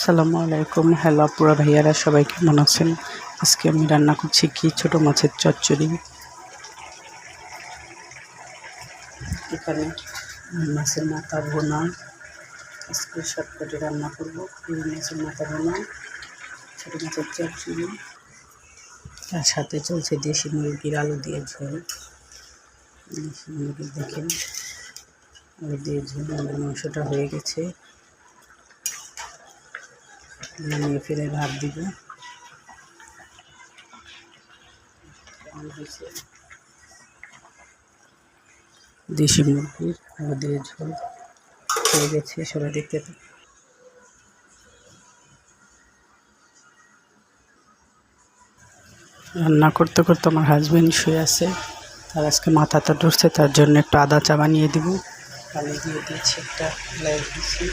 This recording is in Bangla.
আসসালামু আলাইকুম। হ্যালো আপুরা ভাইয়ারা, সবাই কেমন আছেন? আজকে আমি রান্না করছি কি ছোট মাছের চচ্চড়ি। এখানে মাছের মাথা ভোনা, আজকে শর্টকাটে রান্না করবো। মাছের মাথা ভোনা, ছোট মাছের চচ্চড়ি, তার সাথে চলছে দেশি মুরগির আলু দিয়ে ঝোল। দেশি মুরগি দেখেন আলু দিয়ে ঝোল, মাংসটা হয়ে গেছে, নামিয়ে ফেলে ভাত দিব। দেশি মুরগির আলু দিয়ে ঝোল হয়ে গেছে, সবাই দেখতে পাবে। রান্না করতে করতে আমার হাজব্যান্ড শুয়ে আছে, তার আজকে মাথাটা ধরছে, তার জন্য একটু আদা চা বানিয়ে দিব। পানি দিয়ে দিয়েছি, একটা দিয়েছি।